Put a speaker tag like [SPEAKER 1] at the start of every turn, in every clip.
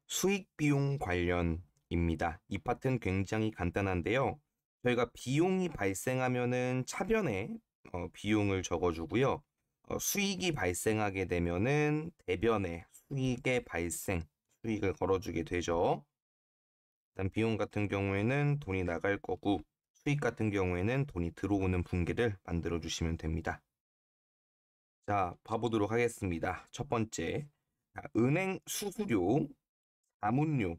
[SPEAKER 1] 수익 비용 관련입니다. 이 파트는 굉장히 간단한데요. 저희가 비용이 발생하면은 차변에 비용을 적어주고요. 수익이 발생하게 되면은 대변에 수익의 발생, 수익을 걸어주게 되죠. 일단 비용 같은 경우에는 돈이 나갈 거고 수익 같은 경우에는 돈이 들어오는 분기를 만들어 주시면 됩니다. 자, 봐보도록 하겠습니다. 첫 번째, 자, 은행 수수료, 자문료,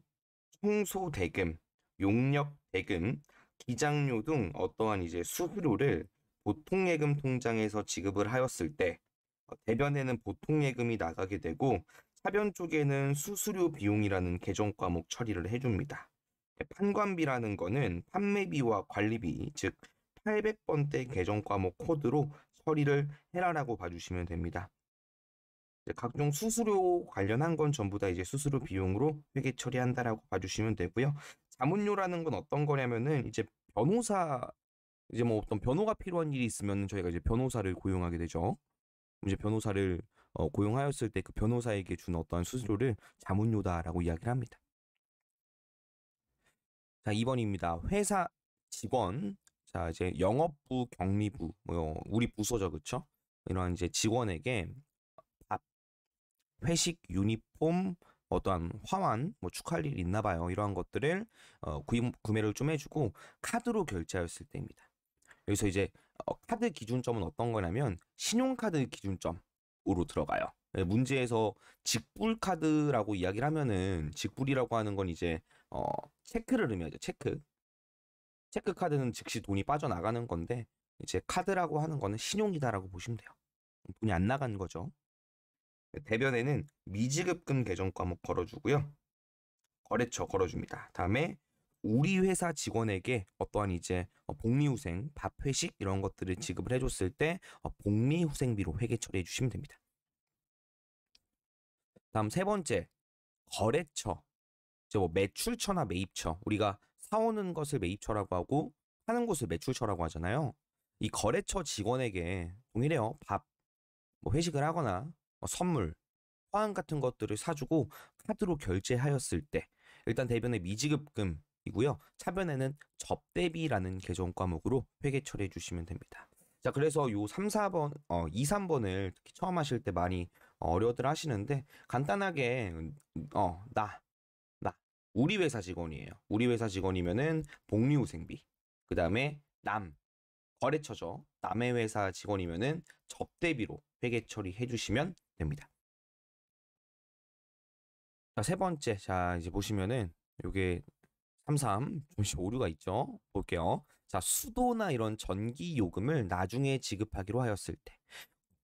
[SPEAKER 1] 청소대금, 용역대금, 기장료 등 어떠한 이제 수수료를 보통예금 통장에서 지급을 하였을 때 대변에는 보통예금이 나가게 되고 차변 쪽에는 수수료 비용이라는 계정 과목 처리를 해줍니다. 판관비라는 거는 판매비와 관리비, 즉 800번대 계정 과목 코드로 처리를 해라라고 봐주시면 됩니다. 각종 수수료 관련한 건 전부 다 이제 수수료 비용으로 회계 처리한다라고 봐주시면 되고요. 자문료라는 건 어떤 거냐면은 이제 변호사 이제 뭐 어떤 변호가 필요한 일이 있으면 저희가 이제 변호사를 고용하게 되죠. 이제 변호사를 고용하였을 때 그 변호사에게 주는 어떠한 수수료를 자문료다라고 이야기를 합니다. 자, 2번입니다. 회사 직원. 자, 이제 영업부, 경리부, 뭐 우리 부서죠, 그쵸? 이러한 이제 직원에게 밥, 회식, 유니폼, 어떠한 화환, 뭐 축하할 일 있나 봐요. 이러한 것들을 구매를 좀 해주고 카드로 결제하였을 때입니다. 여기서 이제 카드 기준점은 어떤 거냐면 신용카드 기준점으로 들어가요. 네, 문제에서 직불카드라고 이야기를 하면은 직불이라고 하는 건 이제 어, 체크를 의미하죠. 체크. 체크 카드는 즉시 돈이 빠져나가는 건데 이제 카드라고 하는 거는 신용이다라고 보시면 돼요. 돈이 안 나간 거죠. 대변에는 미지급금 계정 과목 걸어주고요. 거래처 걸어줍니다. 다음에 우리 회사 직원에게 어떠한 이제 복리후생, 밥 회식 이런 것들을 지급을 해줬을 때 복리후생비로 회계 처리해 주시면 됩니다. 다음 세 번째, 거래처. 이제 뭐 매출처나 매입처. 우리가 사오는 것을 매입처라고 하고 하는 것을 매출처라고 하잖아요. 이 거래처 직원에게 동일해요. 밥, 뭐 회식을 하거나 선물, 화환 같은 것들을 사주고 카드로 결제하였을 때 일단 대변에 미지급금이고요. 차변에는 접대비라는 계정 과목으로 회계 처리해 주시면 됩니다. 자, 그래서 요 3, 4번, 2, 3번을 특히 처음 하실 때 많이 어려워들 하시는데 간단하게 나 우리 회사 직원이에요. 우리 회사 직원이면은 복리후생비. 그다음에 거래처죠. 남의 회사 직원이면은 접대비로 회계 처리해 주시면 됩니다. 자, 세 번째. 자, 이제 보시면은 요게 33, 잠시 오류가 있죠. 볼게요. 자, 수도나 이런 전기 요금을 나중에 지급하기로 하였을 때.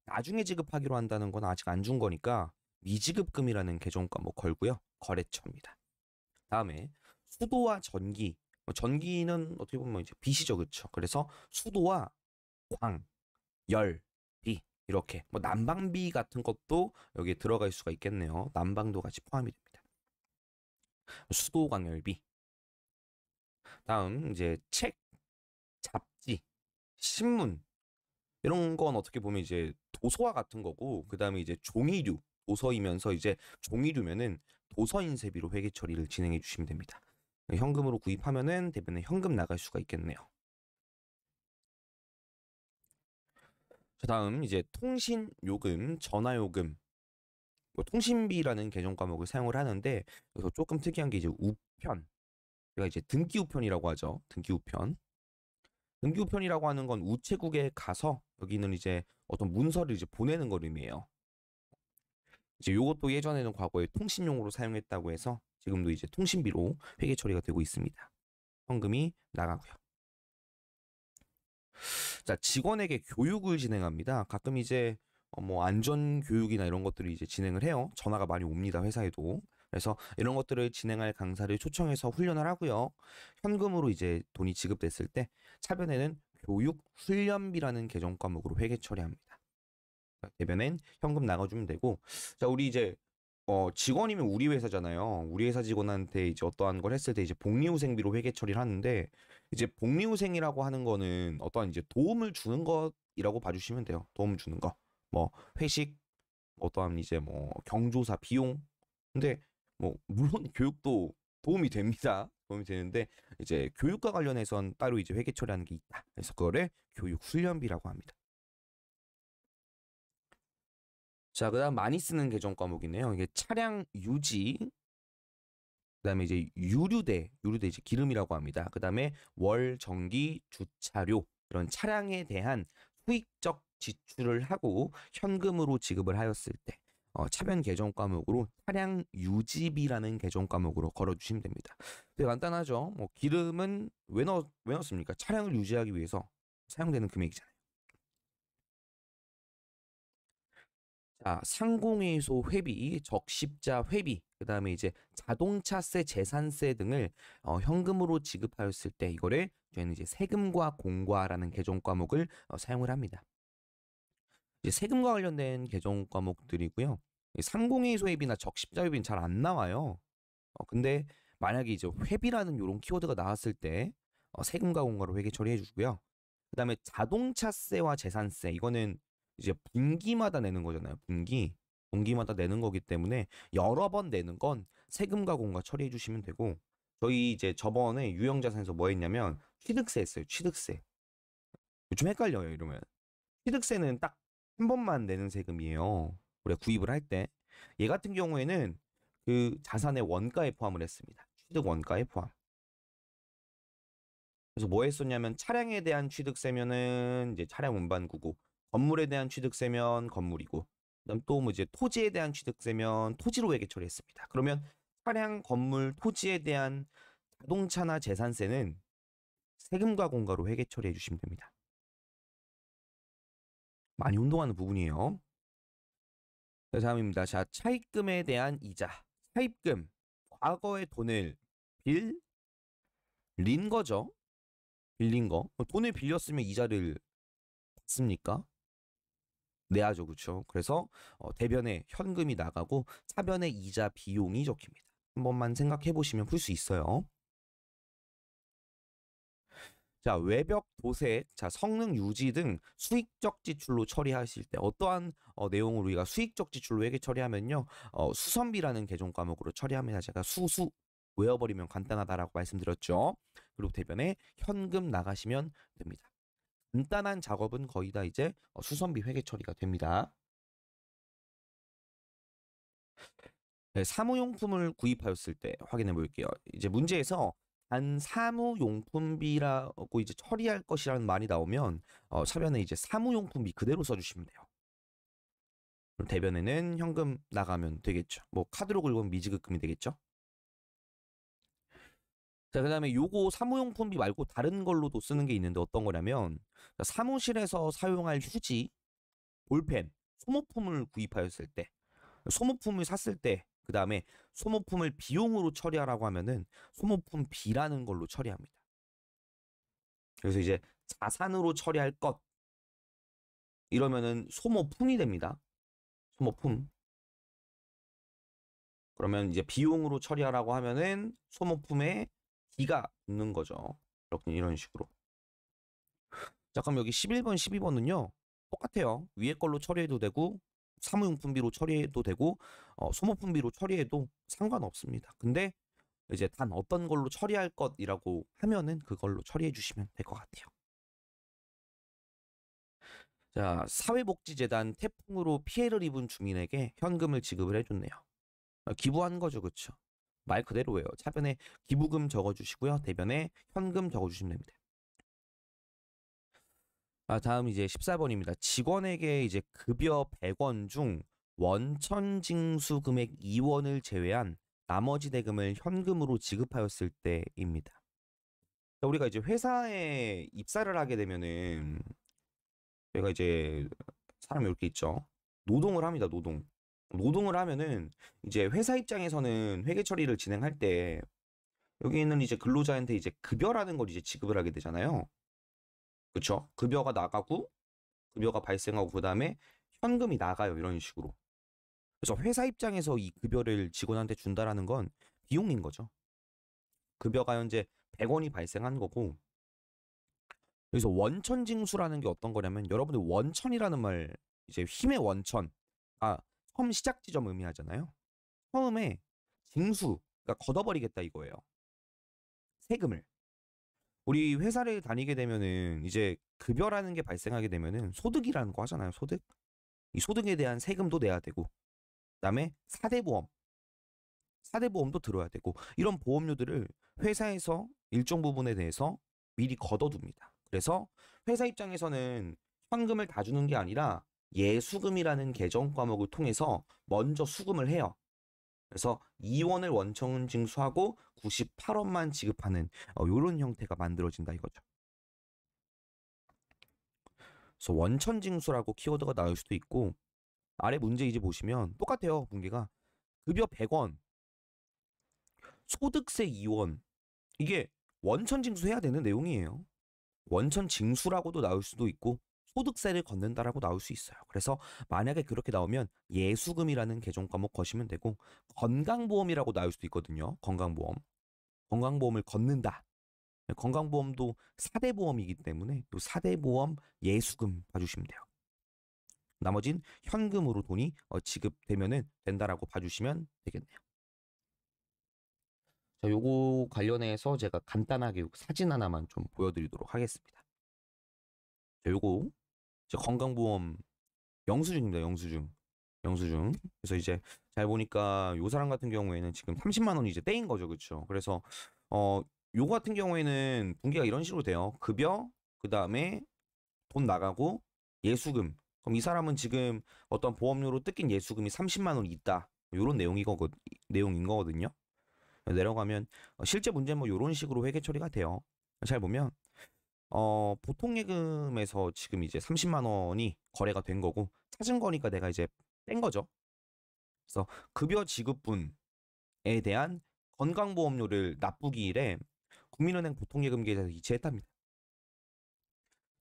[SPEAKER 1] 나중에 지급하기로 한다는 건 아직 안 준 거니까 미지급금이라는 계정과 뭐 걸고요. 거래처입니다. 다음에 수도와 전기. 전기는 어떻게 보면 이제 빛이죠. 그렇죠? 그래서 수도와 광, 열, 비 이렇게 뭐 난방비 같은 것도 여기에 들어갈 수가 있겠네요. 난방도 같이 포함이 됩니다. 수도 광열비. 다음 이제 책, 잡지, 신문 이런 건 어떻게 보면 이제 도서와 같은 거고 그다음에 이제 종이류 도서이면서 이제 종이류면은 도서인쇄비로 회계 처리를 진행해 주시면 됩니다. 현금으로 구입하면은 대변에 현금 나갈 수가 있겠네요. 자, 다음 이제 통신 요금, 전화 요금, 뭐 통신비라는 계정 과목을 사용을 하는데 여기서 조금 특이한 게 이제 우편, 우리가 이제 등기 우편이라고 하죠. 등기 우편. 등기 우편이라고 하는 건 우체국에 가서 여기는 이제 어떤 문서를 이제 보내는 걸 의미해요. 이제 요것도 예전에는 과거에 통신용으로 사용했다고 해서 지금도 이제 통신비로 회계 처리가 되고 있습니다. 현금이 나가고요. 자, 직원에게 교육을 진행합니다. 가끔 이제 뭐 안전 교육이나 이런 것들을 이제 진행을 해요. 전화가 많이 옵니다. 회사에도. 그래서 이런 것들을 진행할 강사를 초청해서 훈련을 하고요. 현금으로 이제 돈이 지급됐을 때 차변에는 교육 훈련비라는 계정 과목으로 회계 처리합니다. 대변엔 현금 나가주면 되고, 자, 우리 이제 직원이면 우리 회사잖아요. 우리 회사 직원한테 이제 어떠한 걸 했을 때 이제 복리후생비로 회계 처리를 하는데 이제 복리후생이라고 하는 거는 어떠한 이제 도움을 주는 것이라고 봐주시면 돼요. 도움 주는 거. 뭐 회식, 어떠한 이제 뭐 경조사 비용. 근데 뭐 물론 교육도 도움이 됩니다. 도움이 되는데 이제 교육과 관련해선 따로 이제 회계 처리하는 게 있다. 그래서 그거를 교육 훈련비라고 합니다. 자, 그다음 많이 쓰는 계정 과목이네요. 이게 차량 유지, 그다음에 이제 유류대 이제 기름이라고 합니다. 그다음에 월 정기 주차료 이런 차량에 대한 수익적 지출을 하고 현금으로 지급을 하였을 때 차변 계정 과목으로 차량 유지비라는 계정 과목으로 걸어주시면 됩니다. 되게 간단하죠. 뭐 기름은 왜 넣습니까? 차량을 유지하기 위해서 사용되는 금액이잖아요. 자, 상공회소 회비, 적십자 회비, 그다음에 이제 자동차세, 재산세 등을 현금으로 지급하였을 때 이거를 저희는 이제 세금과 공과라는 계정 과목을 사용을 합니다. 이제 세금과 관련된 계정 과목들이고요. 이 상공회소 회비나 적십자 회비는 잘 안 나와요. 근데 만약에 이제 회비라는 이런 키워드가 나왔을 때 세금과 공과로 회계 처리해 주고요. 그다음에 자동차세와 재산세 이거는 이제 분기마다 내는 거잖아요. 분기마다 내는 거기 때문에 여러 번 내는 건 세금과 공과 처리해 주시면 되고 저희 이제 저번에 유형자산에서 뭐 했냐면 취득세 했어요. 취득세. 좀 헷갈려요, 이러면. 취득세는 딱 한 번만 내는 세금이에요. 우리가 구입을 할 때. 얘 같은 경우에는 그 자산의 원가에 포함을 했습니다. 취득 원가에 포함. 그래서 뭐 했었냐면 차량에 대한 취득세면은 이제 차량 운반구고 건물에 대한 취득세면 건물이고 그다음 또 뭐 이제 토지에 대한 취득세면 토지로 회계 처리했습니다. 그러면 차량, 건물, 토지에 대한 자동차나 재산세는 세금과 공과로 회계 처리해 주시면 됩니다. 많이 혼동하는 부분이에요. 그 다음입니다. 자, 차입금에 대한 이자. 차입금. 과거의 돈을 빌린 거죠. 빌린 거. 돈을 빌렸으면 이자를 받습니까? 내야죠, 그렇죠? 그래서 대변에 현금이 나가고 차변에 이자 비용이 적힙니다. 한 번만 생각해 보시면 풀 수 있어요. 자, 외벽 도색, 자, 성능 유지 등 수익적 지출로 처리하실 때 어떠한 내용을 우리가 수익적 지출로 회계 처리하면요, 수선비라는 계정 과목으로 처리합니다. 제가 수수 외워버리면 간단하다라고 말씀드렸죠. 그리고 대변에 현금 나가시면 됩니다. 간단한 작업은 거의 다 이제 수선비 회계 처리가 됩니다. 네, 사무용품을 구입하였을 때 확인해 볼게요. 이제 문제에서 단 사무용품비라고 이제 처리할 것이라는 말이 나오면 차변에 이제 사무용품비 그대로 써주시면 돼요. 그럼 대변에는 현금 나가면 되겠죠. 뭐 카드로 긁으면 미지급금이 되겠죠. 자, 그다음에 요거 사무용품비 말고 다른 걸로도 쓰는 게 있는데 어떤 거냐면 사무실에서 사용할 휴지, 볼펜, 소모품을 구입하였을 때, 소모품을 샀을 때, 그다음에 소모품을 비용으로 처리하라고 하면은 소모품비라는 걸로 처리합니다. 그래서 이제 자산으로 처리할 것 이러면은 소모품이 됩니다. 소모품. 그러면 이제 비용으로 처리하라고 하면은 소모품에 기가 붙는 거죠. 이렇게 이런 식으로. 자, 그럼 여기 11번, 12번은요. 똑같아요. 위에 걸로 처리해도 되고 사무용품비로 처리해도 되고 소모품비로 처리해도 상관없습니다. 근데 이제 단 어떤 걸로 처리할 것이라고 하면은 그걸로 처리해 주시면 될 것 같아요. 자, 사회복지재단 태풍으로 피해를 입은 주민에게 현금을 지급을 해줬네요. 기부한 거죠, 그쵸? 말 그대로예요. 차변에 기부금 적어주시고요. 대변에 현금 적어주시면 됩니다. 다음 이제 14번입니다. 직원에게 이제 급여 100원 중 원천 징수 금액 2원을 제외한 나머지 대금을 현금으로 지급하였을 때입니다. 우리가 이제 회사에 입사를 하게 되면은 저희가 이제 사람이 이렇게 있죠. 노동을 합니다. 노동을 하면은 이제 회사 입장에서는 회계 처리를 진행할 때 여기 있는 이제 근로자한테 이제 급여라는 걸 이제 지급을 하게 되잖아요. 그쵸? 급여가 나가고 급여가 발생하고 그다음에 현금이 나가요. 이런 식으로. 그래서 회사 입장에서 이 급여를 직원한테 준다라는 건 비용인 거죠. 급여가 현재 100원이 발생한 거고 여기서 원천징수라는 게 어떤 거냐면 여러분들 원천이라는 말 이제 힘의 원천 처음 시작 지점 의미하잖아요. 처음에 징수, 그러니까 걷어버리겠다 이거예요. 세금을. 우리 회사를 다니게 되면은 이제 급여라는 게 발생하게 되면은 소득이라는 거 하잖아요. 소득. 이 소득에 대한 세금도 내야 되고, 그다음에 사대보험도 들어야 되고, 이런 보험료들을 회사에서 일정 부분에 대해서 미리 걷어둡니다. 그래서 회사 입장에서는 현금을 다 주는 게 아니라 예수금이라는 계정 과목을 통해서 먼저 수금을 해요. 그래서 2원을 원천 징수하고 98원만 지급하는 이런 형태가 만들어진다 이거죠. 그래서 원천 징수라고 키워드가 나올 수도 있고, 아래 문제 이제 보시면 똑같아요. 문제가 급여 100원, 소득세 2원, 이게 원천 징수해야 되는 내용이에요. 원천 징수라고도 나올 수도 있고 소득세를 걷는다라고 나올 수 있어요. 그래서 만약에 그렇게 나오면 예수금이라는 계정 과목 거시면 되고, 건강보험이라고 나올 수도 있거든요. 건강보험을 걷는다. 건강보험도 4대 보험이기 때문에 또 4대 보험 예수금 봐주시면 돼요. 나머진 현금으로 돈이 지급되면은 된다라고 봐주시면 되겠네요. 자, 요거 관련해서 제가 간단하게 사진 하나만 좀 보여드리도록 하겠습니다. 자, 요거 이제 건강보험 영수증입니다. 영수증. 그래서 이제 잘 보니까 요 사람 같은 경우에는 지금 30만 원이 이제 떼인 거죠, 그렇죠? 그래서 요거 같은 경우에는 분기가 이런 식으로 돼요. 급여, 그 다음에 돈 나가고 예수금. 그럼 이 사람은 지금 어떤 보험료로 뜯긴 예수금이 30만 원이 있다. 요런 내용인 거거든요. 내려가면 실제 문제는 뭐 요런 식으로 회계 처리가 돼요. 잘 보면 보통 예금에서 지금 이제 30만 원이 거래가 된 거고, 찾은 거니까 내가 이제 뺀 거죠. 그래서 급여 지급분에 대한 건강보험료를 납부기일에 국민은행 보통예금계좌에서 이체했답니다.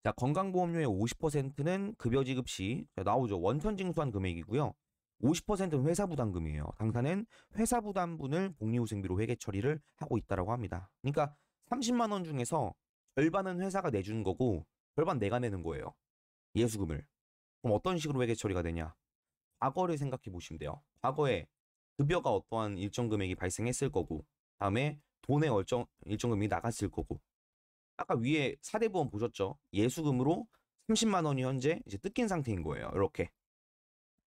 [SPEAKER 1] 자, 건강보험료의 50%는 급여 지급 시 나오죠. 원천 징수한 금액이고요. 50%는 회사 부담금이에요. 당사는 회사 부담분을 복리후생비로 회계 처리를 하고 있다라고 합니다. 그러니까 30만 원 중에서 절반은 회사가 내주는 거고 절반 내가 내는 거예요. 예수금을. 그럼 어떤 식으로 회계 처리가 되냐? 과거를 생각해 보시면 돼요. 과거에 급여가 어떠한 일정 금액이 발생했을 거고, 다음에 돈의 일정 금액이 나갔을 거고, 아까 위에 4대 보험 보셨죠? 예수금으로 30만 원이 현재 이제 뜯긴 상태인 거예요. 이렇게.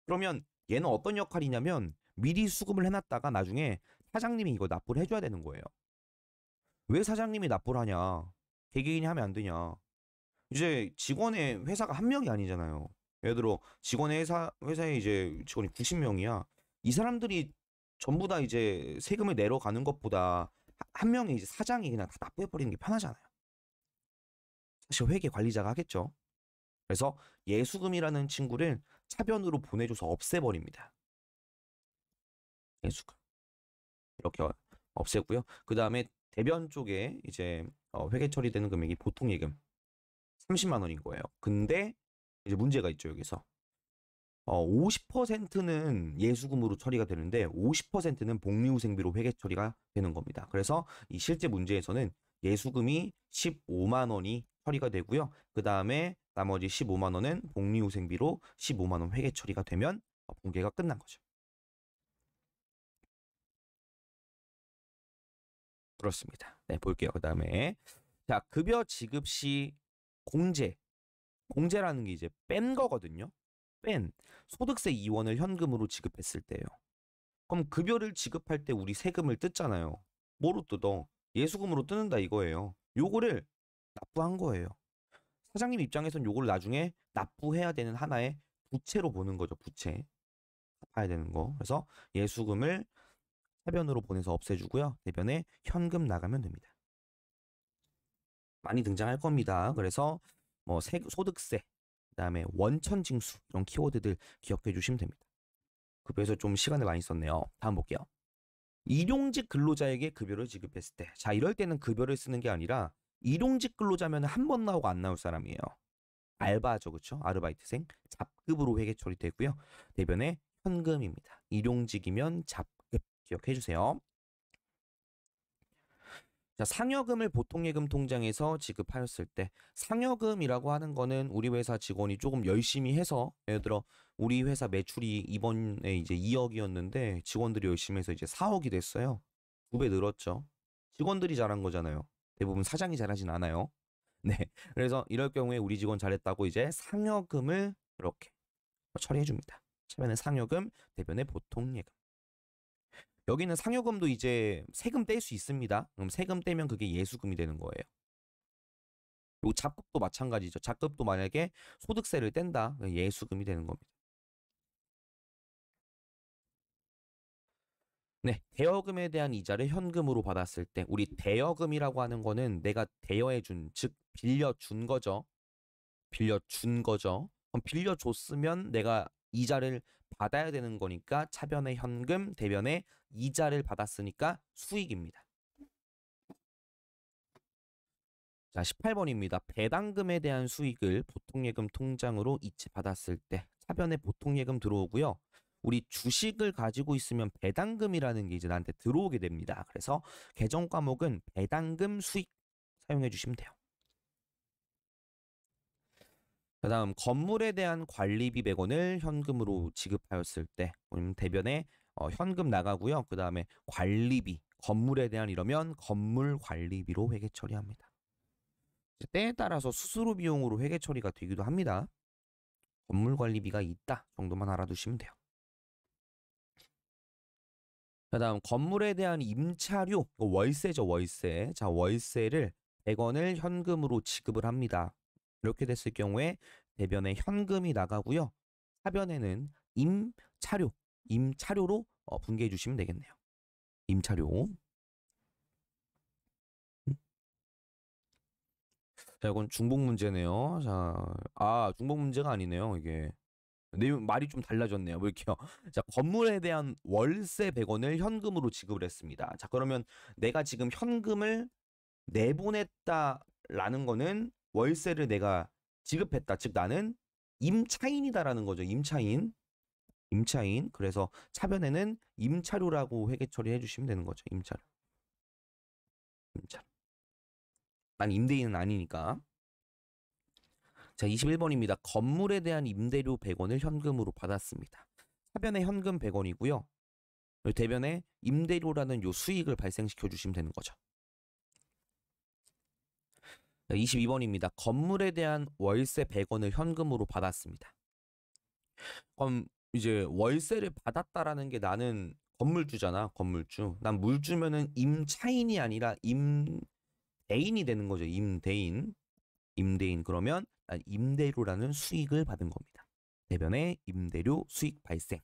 [SPEAKER 1] 그러면 얘는 어떤 역할이냐면 미리 수금을 해놨다가 나중에 사장님이 이거 납부를 해줘야 되는 거예요. 왜 사장님이 납부를 하냐? 개개인이 하면 안 되냐? 이제 직원의 회사가 한 명이 아니잖아요. 예를 들어 직원의 회사에 이제 직원이 90명이야. 이 사람들이 전부 다 이제 세금을 내러 가는 것보다 한 명의 이제 사장이 그냥 다 납부해 버리는 게 편하잖아요. 사실 회계 관리자가 하겠죠. 그래서 예수금이라는 친구를 차변으로 보내줘서 없애버립니다. 예수금 이렇게 없애고요. 그 다음에 대변 쪽에 이제 회계 처리되는 금액이 보통 예금 30만 원인 거예요. 근데 이제 문제가 있죠, 여기서. 50%는 예수금으로 처리가 되는데 50%는 복리후생비로 회계 처리가 되는 겁니다. 그래서 이 실제 문제에서는 예수금이 15만 원이 처리가 되고요. 그 다음에 나머지 15만 원은 복리후생비로 15만 원 회계 처리가 되면 분계가 끝난 거죠. 그렇습니다. 네, 볼게요. 그 다음에 자, 급여 지급 시 공제라는 게 이제 뺀 거거든요. 뺀 소득세 2원을 현금으로 지급했을 때예요. 그럼 급여를 지급할 때 우리 세금을 뜯잖아요. 뭐로 뜯어? 예수금으로 뜯는다 이거예요. 요거를 납부한 거예요. 사장님 입장에선 요걸 나중에 납부해야 되는 하나의 부채로 보는 거죠. 부채. 갚아야 되는 거. 그래서 예수금을 해변으로 보내서 없애주고요. 대변에 현금 나가면 됩니다. 많이 등장할 겁니다. 그래서 뭐 소득세, 그다음에 원천징수 이런 키워드들 기억해 주시면 됩니다. 급여에서 좀 시간을 많이 썼네요. 다음 볼게요. 일용직 근로자에게 급여를 지급했을 때, 자 이럴 때는 급여를 쓰는 게 아니라 일용직 근로자면 한 번 나오고 안 나올 사람이에요. 알바죠, 그렇죠? 아르바이트생 잡급으로 회계 처리되고요. 대변에 현금입니다. 일용직이면 잡급 기억해 주세요. 자, 상여금을 보통예금 통장에서 지급하였을 때 상여금이라고 하는 거는 우리 회사 직원이 조금 열심히 해서 예를 들어 우리 회사 매출이 이번에 이제 2억이었는데 직원들이 열심히 해서 이제 4억이 됐어요. 2배 늘었죠. 직원들이 잘한 거잖아요. 대부분 사장이 잘하진 않아요. 네. 그래서 이럴 경우에 우리 직원 잘했다고 이제 상여금을 이렇게 처리해 줍니다. 차변의 상여금, 대변의 보통예금. 여기는 상여금도 이제 세금 뗄 수 있습니다. 그럼 세금 떼면 그게 예수금이 되는 거예요. 그리고 잡급도 마찬가지죠. 잡급도 만약에 소득세를 뗀다, 예수금이 되는 겁니다. 네, 대여금에 대한 이자를 현금으로 받았을 때 우리 대여금이라고 하는 거는 내가 대여해 준, 즉 빌려준 거죠. 빌려준 거죠. 그럼 빌려줬으면 내가 이자를 받아야 되는 거니까 차변의 현금, 대변의 이자를 받았으니까 수익입니다. 자, 18번입니다. 배당금에 대한 수익을 보통예금 통장으로 이체받았을 때 차변에 보통예금 들어오고요. 우리 주식을 가지고 있으면 배당금이라는 게 이제 나한테 들어오게 됩니다. 그래서 계정 과목은 배당금 수익 사용해 주시면 돼요. 그다음 건물에 대한 관리비 100원을 현금으로 지급하였을 때 대변에 현금 나가고요. 그다음에 관리비, 건물에 대한 이러면 건물 관리비로 회계 처리합니다. 때에 따라서 수수료 비용으로 회계 처리가 되기도 합니다. 건물 관리비가 있다 정도만 알아두시면 돼요. 그다음 건물에 대한 임차료, 월세죠, 월세. 자, 월세를 100원을 현금으로 지급을 합니다. 이렇게 됐을 경우에 대변에 현금이 나가고요. 하변에는 임차료로 분개해 주시면 되겠네요. 임차료. 자, 이건 중복 문제네요. 자, 중복 문제가 아니네요. 이게 내용 말이 좀 달라졌네요. 왜 이렇게요? 자, 건물에 대한 월세 100원을 현금으로 지급을 했습니다. 자, 그러면 내가 지금 현금을 내보냈다라는 거는 월세를 내가 지급했다. 즉 나는 임차인이다라는 거죠. 임차인. 임차인. 그래서 차변에는 임차료라고 회계 처리해 주시면 되는 거죠. 임차료. 임차료. 난 임대인은 아니니까. 자, 21번입니다. 건물에 대한 임대료 100원을 현금으로 받았습니다. 차변에 현금 100원이고요. 대변에 임대료라는 요 수익을 발생시켜 주시면 되는 거죠. 자, 22번입니다. 건물에 대한 월세 100원을 현금으로 받았습니다. 그럼 이제 월세를 받았다라는 게 나는 건물주잖아. 건물주. 난 물주면은 임차인이 아니라 임대인이 되는 거죠. 임대인. 임대인. 그러면 난 임대료라는 수익을 받은 겁니다. 대변에 임대료 수익 발생.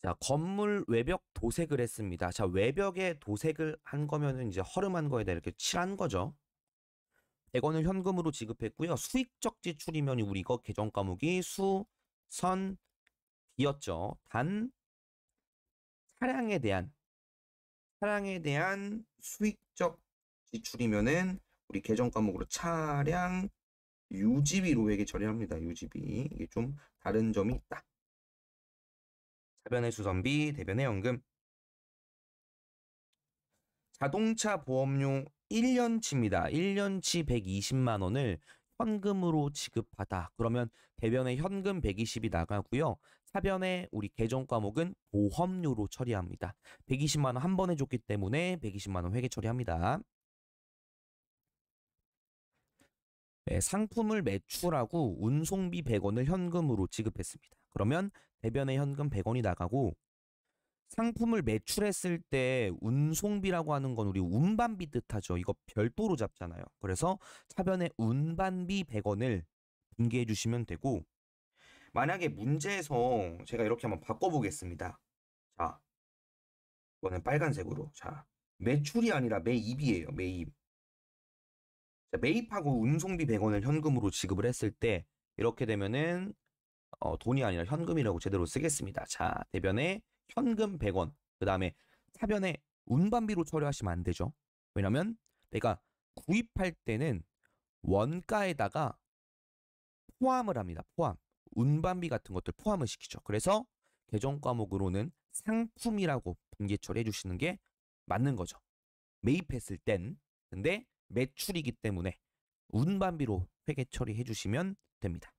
[SPEAKER 1] 자, 건물 외벽 도색을 했습니다. 자, 외벽에 도색을 한 거면은 이제 허름한 거에다 이렇게 칠한 거죠. 100원을 현금으로 지급했고요. 수익적 지출이면 우리 이거 계정 과목이 수선비였죠. 단 차량에 대한 수익적 지출이면은 우리 계정 과목으로 차량 유지비로 회계 처리합니다. 유지비. 이게 좀 다른 점이 있다. 차변의 수선비, 대변의 연금. 자동차 보험료 1년치입니다. 1년치 120만 원을 현금으로 지급하다. 그러면 대변에 현금 120이 나가고요. 차변에 우리 계정 과목은 보험료로 처리합니다. 120만 원 한 번에 줬기 때문에 120만 원 회계 처리합니다. 네, 상품을 매출하고 운송비 100원을 현금으로 지급했습니다. 그러면 대변에 현금 100원이 나가고 상품을 매출했을 때 운송비라고 하는 건 우리 운반비 뜻하죠. 이거 별도로 잡잖아요. 그래서 차변에 운반비 100원을 분기해 주시면 되고 만약에 문제에서 제가 이렇게 한번 바꿔보겠습니다. 자, 이거는 빨간색으로. 자, 매출이 아니라 매입이에요. 매입. 자, 매입하고 운송비 100원을 현금으로 지급을 했을 때 이렇게 되면은 돈이 아니라 현금이라고 제대로 쓰겠습니다. 자, 대변에 현금 100원. 그 다음에 차변에 운반비로 처리하시면 안 되죠. 왜냐면 내가 구입할 때는 원가에다가 포함을 합니다. 포함. 운반비 같은 것들 포함을 시키죠. 그래서 계정 과목으로는 상품이라고
[SPEAKER 2] 분기 처리해 주시는 게 맞는 거죠. 매입했을 땐. 근데 매출이기 때문에 운반비로 회계 처리해 주시면 됩니다.